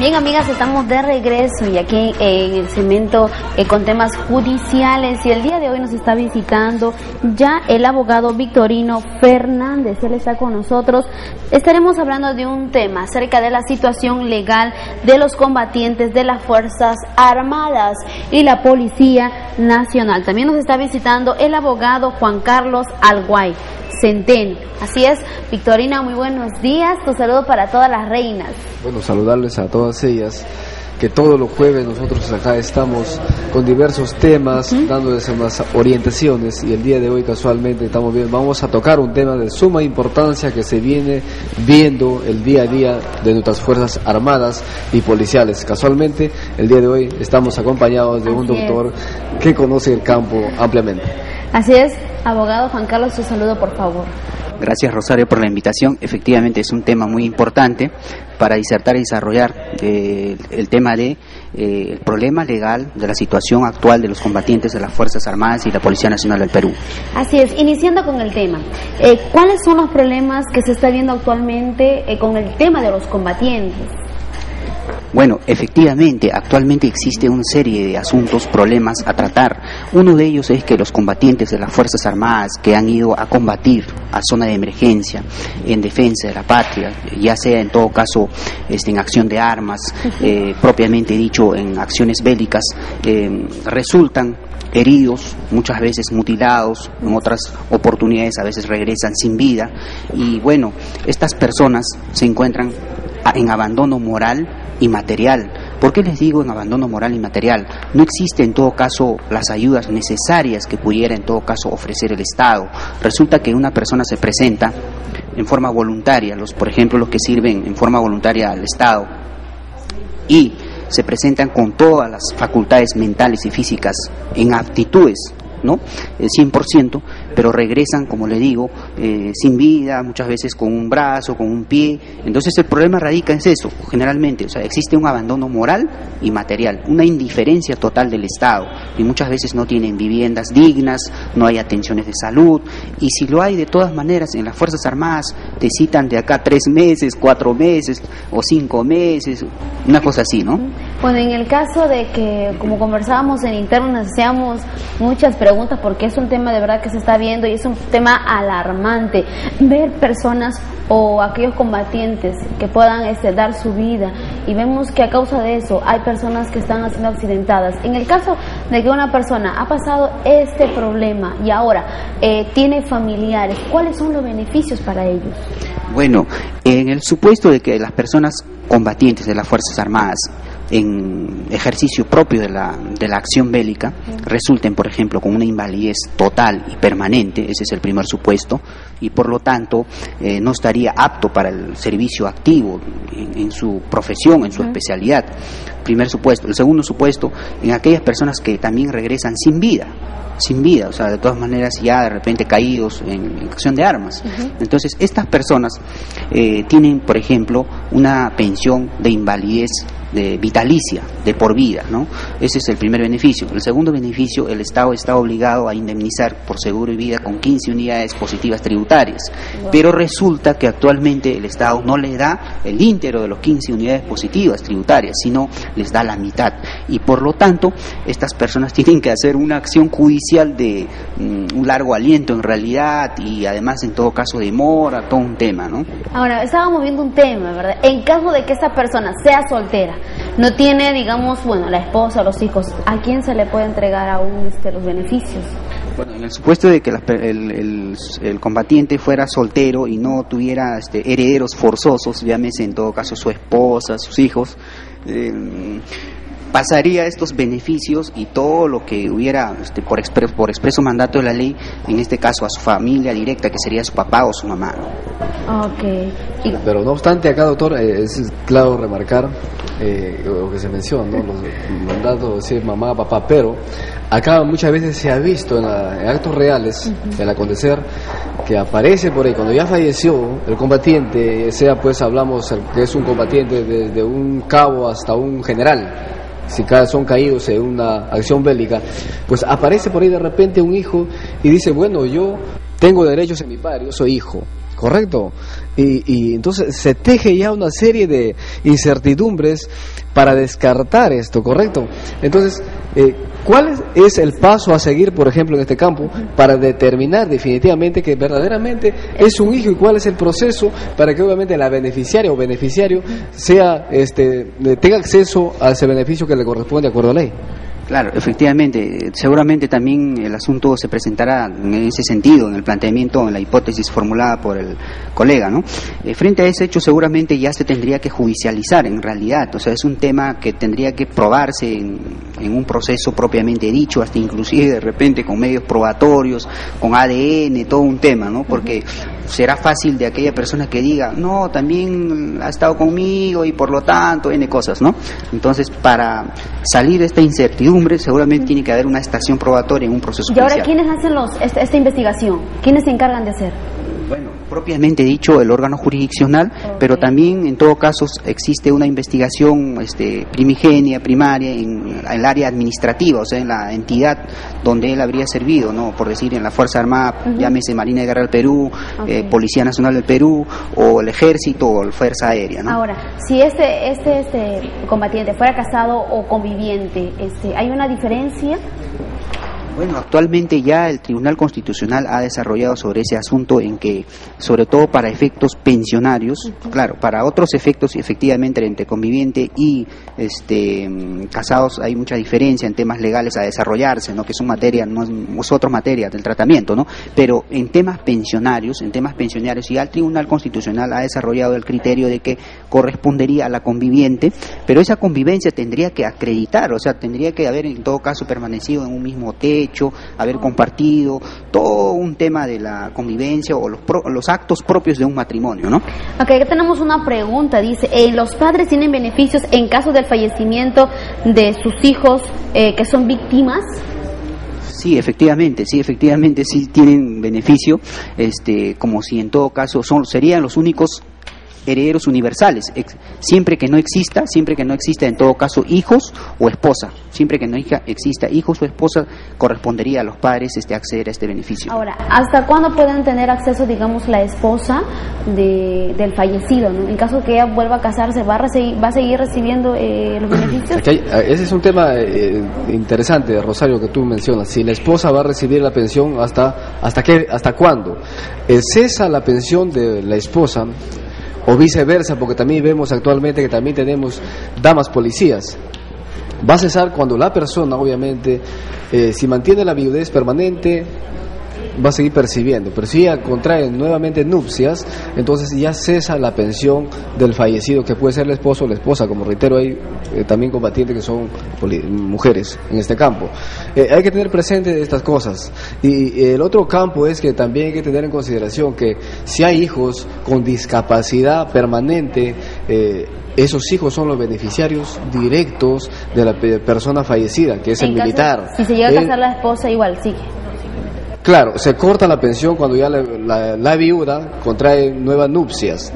Bien, amigas, estamos de regreso y aquí en el segmento con temas judiciales, y el día de hoy nos está visitando ya el abogado Victorino Fernández. Él está con nosotros. Estaremos hablando de un tema acerca de la situación legal de los combatientes de las Fuerzas Armadas y la Policía Nacional. También nos está visitando el abogado Juan Carlos Alguay Centeno. Así es, Victorina, muy buenos días. Tu saludo para todas las reinas. Bueno, saludarles a todas ellas, que todos los jueves nosotros acá estamos con diversos temas, dándoles unas orientaciones, y el día de hoy casualmente vamos a tocar un tema de suma importancia que se viene viendo el día a día de nuestras Fuerzas Armadas y policiales. Casualmente, el día de hoy estamos acompañados de un doctor que conoce el campo ampliamente. Así es, abogado Juan Carlos, su saludo, por favor. Gracias, Rosario, por la invitación. Efectivamente es un tema muy importante para disertar y desarrollar el tema de el problema legal de la situación actual de los combatientes de las Fuerzas Armadas y la Policía Nacional del Perú. Así es, iniciando con el tema, ¿cuáles son los problemas que se está viendo actualmente con el tema de los combatientes? Bueno, efectivamente, actualmente existe una serie de asuntos, problemas a tratar. Uno de ellos es que los combatientes de las Fuerzas Armadas que han ido a combatir a zona de emergencia en defensa de la patria, ya sea en todo caso en acción de armas, propiamente dicho en acciones bélicas, resultan heridos, muchas veces mutilados, en otras oportunidades a veces regresan sin vida, y bueno, estas personas se encuentran en abandono moral y material. ¿Por qué les digo en abandono moral y material? No existe en todo caso las ayudas necesarias que pudiera en todo caso ofrecer el Estado. Resulta que una persona se presenta en forma voluntaria, por ejemplo los que sirven en forma voluntaria al Estado, y se presentan con todas las facultades mentales y físicas en aptitudes, ¿no? 100%, pero regresan, como le digo, sin vida, muchas veces con un brazo, con un pie. Entonces el problema radica en eso, generalmente, o sea, existe un abandono moral y material, una indiferencia total del Estado, y muchas veces no tienen viviendas dignas, no hay atenciones de salud, y si lo hay, de todas maneras, en las Fuerzas Armadas te citan de acá 3 meses, 4 meses o 5 meses, una cosa así, ¿no? Bueno, en el caso de que, como conversábamos en interno, nos hacíamos muchas preguntas, porque es un tema de verdad que se está viendo y es un tema alarmante, ver personas o aquellos combatientes que puedan dar su vida, y vemos que a causa de eso hay personas que están siendo accidentadas. En el caso de que una persona ha pasado este problema y ahora tiene familiares, ¿cuáles son los beneficios para ellos? Bueno, en el supuesto de que las personas combatientes de las Fuerzas Armadas en ejercicio propio de la acción bélica resulten, por ejemplo, con una invalidez total y permanente, ese es el primer supuesto, y por lo tanto no estaría apto para el servicio activo en su profesión, en su especialidad. Primer supuesto. El segundo supuesto, en aquellas personas que también regresan sin vida, o sea, de todas maneras ya de repente caídos en acción de armas. Entonces, estas personas tienen, por ejemplo, una pensión de invalidez de vitalicia, de por vida, ¿no? Ese es el primer beneficio. El segundo beneficio, el Estado está obligado a indemnizar por seguro y vida con 15 unidades positivas tributarias, pero resulta que actualmente el Estado no le da el íntegro de los 15 unidades positivas tributarias, sino les da la mitad, y por lo tanto estas personas tienen que hacer una acción judicial de un largo aliento en realidad, y además en todo caso demora, todo un tema, ¿no? Ahora, estábamos viendo un tema, ¿verdad? En caso de que esta persona sea soltera, no tiene, digamos, la esposa o los hijos, ¿a quién se le puede entregar aún los beneficios? Bueno, en el supuesto de que el combatiente fuera soltero y no tuviera herederos forzosos, llámese en todo caso su esposa, sus hijos, pasaría estos beneficios y todo lo que hubiera por expreso mandato de la ley, en este caso a su familia directa, que sería su papá o su mamá. Okay. Pero no obstante, acá, doctor, es claro remarcar lo que se menciona, ¿no? Los mandatos de mamá, papá, pero acá muchas veces se ha visto en actos reales, en el acontecer, que aparece por ahí, cuando ya falleció el combatiente, sea pues hablamos que es un combatiente desde un cabo hasta un general, si son caídos en una acción bélica, pues aparece por ahí de repente un hijo y dice, bueno, yo tengo derechos en mi padre, yo soy hijo, ¿correcto? Y entonces se teje ya una serie de incertidumbres para descartar esto, ¿correcto? Entonces, ¿cuál es el paso a seguir, por ejemplo, en este campo, para determinar definitivamente que verdaderamente es un hijo, y cuál es el proceso para que obviamente la beneficiaria o beneficiario sea, tenga acceso a ese beneficio que le corresponde de acuerdo a la ley? Claro, efectivamente, seguramente también el asunto se presentará en ese sentido, en el planteamiento, en la hipótesis formulada por el colega, ¿no? Frente a ese hecho seguramente ya se tendría que judicializar en realidad, o sea, es un tema que tendría que probarse en un proceso propiamente dicho, hasta inclusive de repente con medios probatorios, con ADN, todo un tema, ¿no? Porque será fácil de aquella persona que diga, no, también ha estado conmigo y por lo tanto, N cosas, ¿no? Entonces, para salir de esta incertidumbre, seguramente tiene que haber una estación probatoria en un proceso judicial. ¿Y ahora quiénes hacen esta investigación? ¿Quiénes se encargan de hacer? Bueno, propiamente dicho, el órgano jurisdiccional, pero también en todo caso existe una investigación primigenia, primaria, en el área administrativa, o sea, en la entidad donde él habría servido, ¿no? Por decir, en la Fuerza Armada, llámese Marina de Guerra del Perú, Policía Nacional del Perú, o el Ejército, o la Fuerza Aérea, ¿no? Ahora, si este combatiente fuera casado o conviviente, ¿hay una diferencia? Bueno, actualmente ya el Tribunal Constitucional ha desarrollado sobre ese asunto en que, sobre todo para efectos pensionarios, claro, para otros efectos efectivamente entre conviviente y casados hay mucha diferencia en temas legales a desarrollarse, ¿no? Que son materia, no es otra materia del tratamiento, ¿no? Pero en temas pensionarios ya el Tribunal Constitucional ha desarrollado el criterio de que correspondería a la conviviente, pero esa convivencia tendría que acreditar, o sea, tendría que haber en todo caso permanecido en un mismo hotel, haber compartido, todo un tema de la convivencia o los actos propios de un matrimonio, ¿no? Ok, aquí tenemos una pregunta, dice, ¿los padres tienen beneficios en caso del fallecimiento de sus hijos que son víctimas? Sí, efectivamente sí tienen beneficio, como si en todo caso serían los únicos herederos universales, siempre que no exista en todo caso hijos o esposa, siempre que no exista hijos o esposa, correspondería a los padres acceder a este beneficio. Ahora, ¿hasta cuándo pueden tener acceso, digamos, la esposa del fallecido, ¿no? En caso que ella vuelva a casarse, ¿va a seguir recibiendo los beneficios? Ese es un tema interesante, Rosario, que tú mencionas. Si la esposa va a recibir la pensión, ¿hasta cuándo? ¿Cesa la pensión de la esposa? O viceversa, porque también vemos actualmente que también tenemos damas policías. Va a cesar cuando la persona, obviamente, si mantiene la viudez permanente, va a seguir percibiendo, pero si ella contrae nuevamente nupcias, entonces ya cesa la pensión del fallecido, que puede ser el esposo o la esposa, como reitero, hay también combatientes que son mujeres en este campo. Hay que tener presente estas cosas. Y el otro campo es que también hay que tener en consideración que si hay hijos con discapacidad permanente, esos hijos son los beneficiarios directos de la persona fallecida, que es el militar. Si se llega a casar la esposa, igual sigue. Claro, se corta la pensión cuando ya la viuda contrae nuevas nupcias.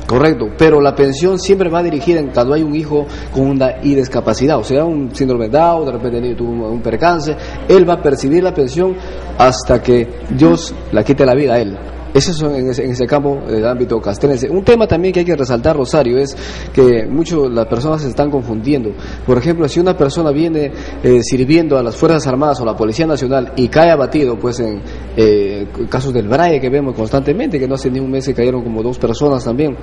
Correcto, pero la pensión siempre va dirigida en cuando hay un hijo con una discapacidad, o sea, un síndrome de Down, de repente tuvo un percance, él va a percibir la pensión hasta que Dios la quite la vida a él. Eso es en ese campo del ámbito castrense. Un tema también que hay que resaltar, Rosario, es que las personas se están confundiendo. Por ejemplo, si una persona viene sirviendo a las Fuerzas Armadas o la Policía Nacional y cae abatido, pues en casos del Braille que vemos constantemente, que no hace ni un mes que cayeron como 2 personas también.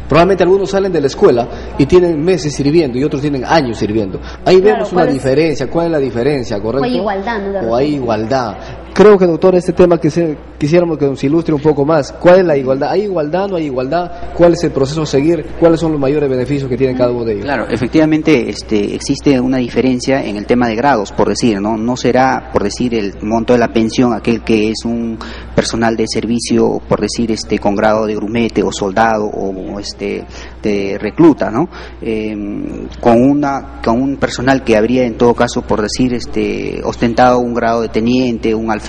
Probablemente algunos salen de la escuela y tienen meses sirviendo y otros tienen años sirviendo. Ahí vemos una diferencia. ¿Cuál es la diferencia? ¿Correcto? O hay igualdad, ¿no? O hay igualdad. Creo que, doctor, este tema quisiéramos que nos ilustre un poco más. ¿Cuál es la igualdad? ¿Hay igualdad? ¿No hay igualdad? ¿Cuál es el proceso a seguir? ¿Cuáles son los mayores beneficios que tienen cada uno de ellos? Claro, efectivamente existe una diferencia en el tema de grados, por decir, ¿no? No será, por decir, el monto de la pensión aquel que es un personal de servicio, por decir, con grado de grumete o soldado o de recluta, ¿no? Con un personal que habría en todo caso, por decir, ostentado un grado de teniente, un alférez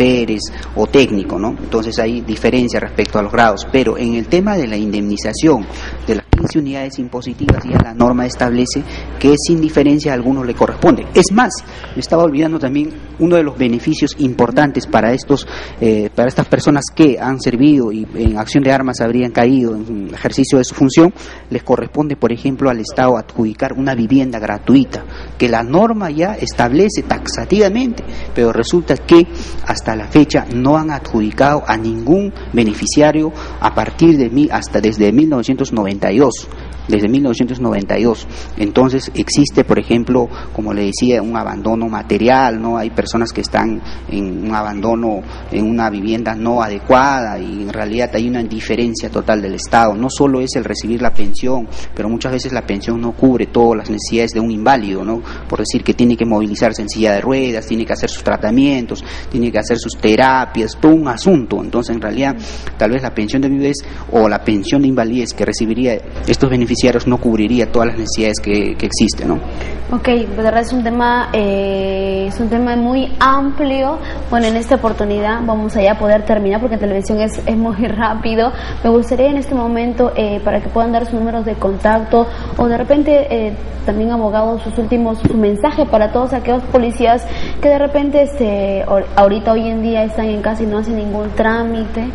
o técnico, ¿no? Entonces hay diferencia respecto a los grados, pero en el tema de la indemnización de la 15 unidades impositivas, ya la norma establece que sin diferencia a algunos le corresponde. Es más, me estaba olvidando también uno de los beneficios importantes para estas personas que han servido y en acción de armas habrían caído en el ejercicio de su función. Les corresponde, por ejemplo, al Estado adjudicar una vivienda gratuita, que la norma ya establece taxativamente, pero resulta que hasta la fecha no han adjudicado a ningún beneficiario a partir de desde 1992. Desde 1992. Entonces existe, por ejemplo, como le decía, un abandono material, ¿no? Hay personas que están en un abandono, en una vivienda no adecuada, y en realidad hay una indiferencia total del Estado. No solo es el recibir la pensión, pero muchas veces la pensión no cubre todas las necesidades de un inválido, ¿no? Por decir que tiene que movilizarse en silla de ruedas, tiene que hacer sus tratamientos, tiene que hacer sus terapias, todo un asunto. Entonces, en realidad, tal vez la pensión de viudez o la pensión de invalidez que recibiría estos beneficiarios no cubriría todas las necesidades que existen, ¿no? Ok, de verdad es un tema muy amplio. Bueno, en esta oportunidad vamos allá a poder terminar porque en televisión es muy rápido. Me gustaría en este momento, para que puedan dar sus números de contacto, o de repente también, abogados, su mensaje para todos aquellos policías que de repente ahorita, hoy en día, están en casa y no hacen ningún trámite.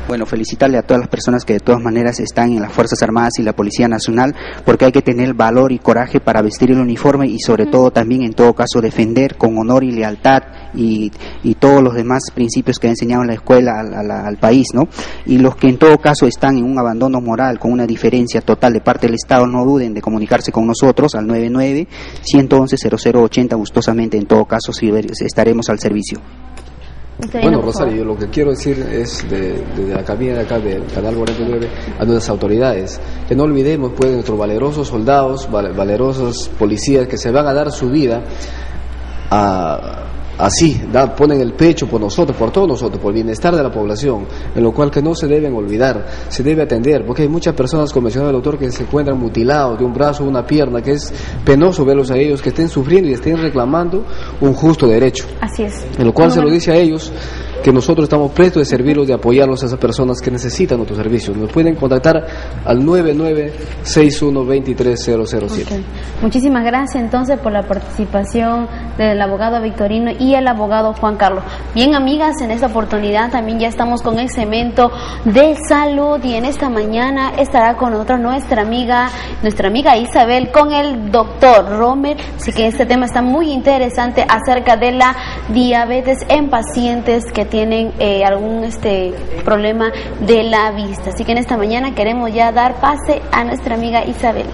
Bueno, felicitarle a todas las personas que de todas maneras están en las Fuerzas Armadas y la Policía Nacional, porque hay que tener valor y coraje para vestir el uniforme y sobre todo también, en todo caso, defender con honor y lealtad y todos los demás principios que ha enseñado en la escuela al país, ¿no? Y los que en todo caso están en un abandono moral, con una diferencia total de parte del Estado, no duden de comunicarse con nosotros al 99-111-0080, gustosamente, en todo caso, si estaremos al servicio. Bueno, Rosario, yo lo que quiero decir es desde la cabina de acá del Canal 49 a nuestras autoridades, que no olvidemos pues de nuestros valerosos soldados, valerosos policías que se van a dar su vida ponen el pecho por nosotros, por todos nosotros, por el bienestar de la población, en lo cual que no se deben olvidar, se debe atender, porque hay muchas personas, como mencionaba el doctor, que se encuentran mutilados de un brazo o una pierna, que es penoso verlos a ellos, que estén sufriendo y estén reclamando un justo derecho. Así es. En lo cual se lo dice a ellos que nosotros estamos prestos de servirlos, de apoyarlos a esas personas que necesitan nuestros servicios. Nos pueden contactar al 9961230007. Okay. Muchísimas gracias entonces por la participación del abogado Victorino y el abogado Juan Carlos. Bien, amigas, en esta oportunidad también ya estamos con el segmento de salud, y en esta mañana estará con nosotros nuestra amiga Isabel con el doctor Romer. Así que este tema está muy interesante acerca de la diabetes en pacientes que tienen algún problema de la vista. Así que en esta mañana queremos ya dar pase a nuestra amiga Isabel.